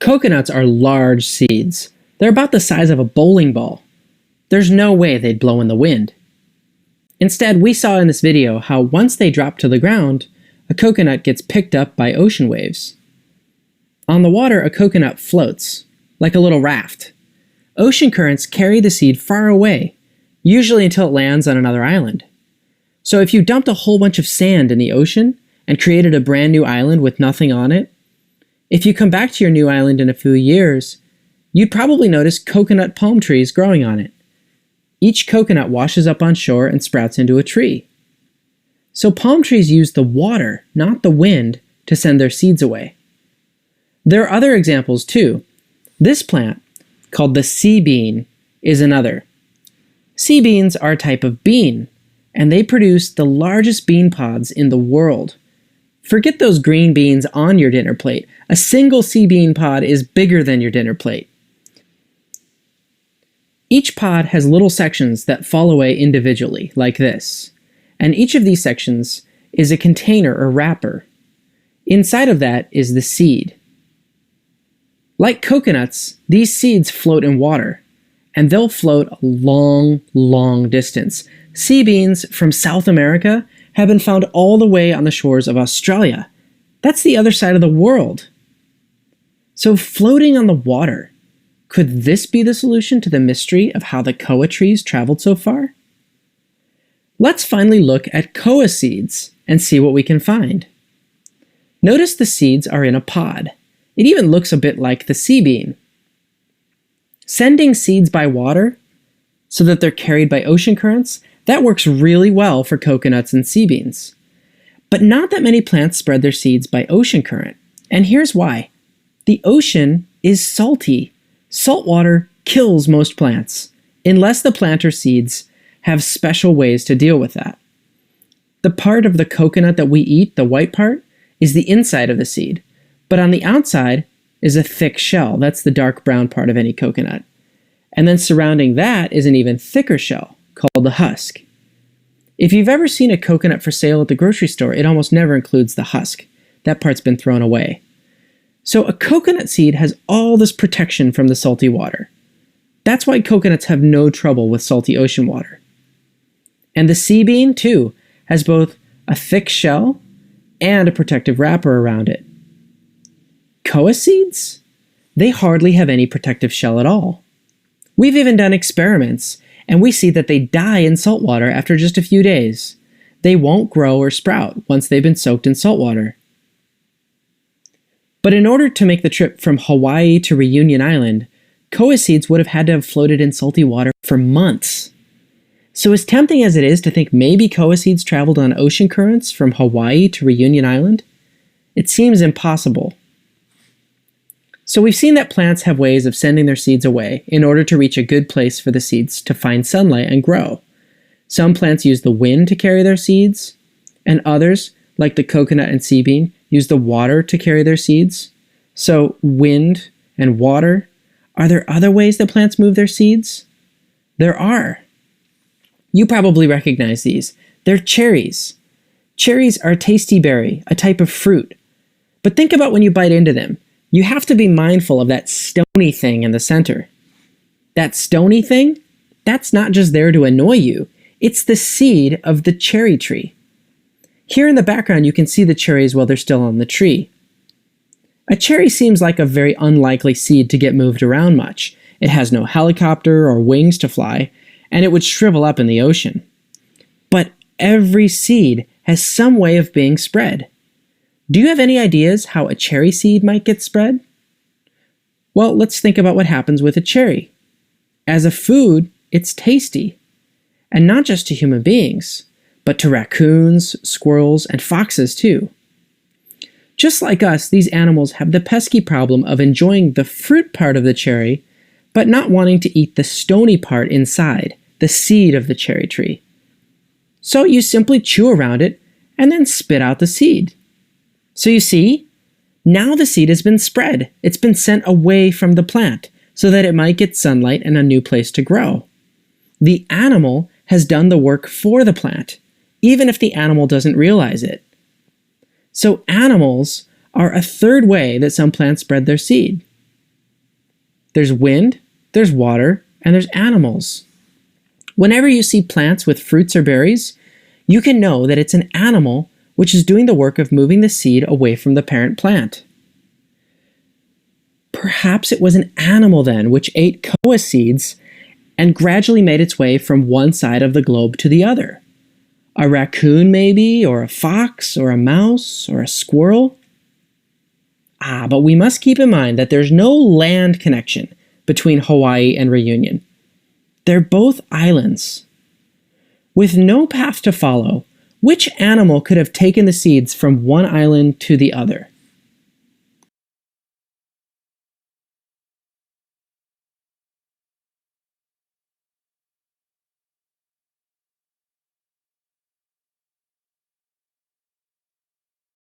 Coconuts are large seeds. They're about the size of a bowling ball. There's no way they'd blow in the wind. Instead, we saw in this video how once they drop to the ground, a coconut gets picked up by ocean waves. On the water, a coconut floats, like a little raft. Ocean currents carry the seed far away, usually until it lands on another island. So if you dumped a whole bunch of sand in the ocean and created a brand new island with nothing on it, if you come back to your new island in a few years, you'd probably notice coconut palm trees growing on it. Each coconut washes up on shore and sprouts into a tree. So palm trees use the water, not the wind, to send their seeds away. There are other examples too. This plant, called the sea bean, is another. Sea beans are a type of bean, and they produce the largest bean pods in the world. Forget those green beans on your dinner plate. A single sea bean pod is bigger than your dinner plate. Each pod has little sections that fall away individually, like this. And each of these sections is a container or wrapper. Inside of that is the seed. Like coconuts, these seeds float in water, and they'll float a long, long distance. Sea beans from South America have been found all the way on the shores of Australia. That's the other side of the world. So floating on the water, could this be the solution to the mystery of how the koa trees traveled so far? Let's finally look at koa seeds and see what we can find. Notice the seeds are in a pod. It even looks a bit like the sea bean. Sending seeds by water so that they're carried by ocean currents, that works really well for coconuts and sea beans. But not that many plants spread their seeds by ocean current. And here's why. The ocean is salty. Salt water kills most plants, unless the plant or seeds have special ways to deal with that. The part of the coconut that we eat, the white part, is the inside of the seed. But on the outside is a thick shell. That's the dark brown part of any coconut. And then surrounding that is an even thicker shell, called the husk. If you've ever seen a coconut for sale at the grocery store, it almost never includes the husk. That part's been thrown away. So a coconut seed has all this protection from the salty water. That's why coconuts have no trouble with salty ocean water. And the sea bean, too, has both a thick shell and a protective wrapper around it. Koa seeds? They hardly have any protective shell at all. We've even done experiments, and we see that they die in salt water after just a few days. They won't grow or sprout once they've been soaked in salt water. But in order to make the trip from Hawaii to Reunion Island, koa seeds would have had to have floated in salty water for months. So as tempting as it is to think maybe koa seeds traveled on ocean currents from Hawaii to Reunion Island, it seems impossible. So we've seen that plants have ways of sending their seeds away in order to reach a good place for the seeds to find sunlight and grow. Some plants use the wind to carry their seeds, and others, like the coconut and sea bean, use the water to carry their seeds. So wind and water. Are there other ways that plants move their seeds? There are. You probably recognize these. They're cherries. Cherries are a tasty berry, a type of fruit. But think about when you bite into them. You have to be mindful of that stony thing in the center. That stony thing, that's not just there to annoy you. It's the seed of the cherry tree. Here in the background, you can see the cherries while they're still on the tree. A cherry seems like a very unlikely seed to get moved around much. It has no helicopter or wings to fly, and it would shrivel up in the ocean. But every seed has some way of being spread. Do you have any ideas how a cherry seed might get spread? Well, let's think about what happens with a cherry. As a food, it's tasty. And not just to human beings, but to raccoons, squirrels, and foxes too. Just like us, these animals have the pesky problem of enjoying the fruit part of the cherry, but not wanting to eat the stony part inside, the seed of the cherry tree. So you simply chew around it and then spit out the seed. So you see, now the seed has been spread. It's been sent away from the plant so that it might get sunlight and a new place to grow. The animal has done the work for the plant, even if the animal doesn't realize it. So animals are a third way that some plants spread their seed. There's wind, there's water, and there's animals. Whenever you see plants with fruits or berries, you can know that it's an animal which is doing the work of moving the seed away from the parent plant. Perhaps it was an animal then which ate koa seeds and gradually made its way from one side of the globe to the other. A raccoon maybe, or a fox, or a mouse, or a squirrel. But we must keep in mind that there's no land connection between Hawaii and Reunion. They're both islands. With no path to follow, which animal could have taken the seeds from one island to the other?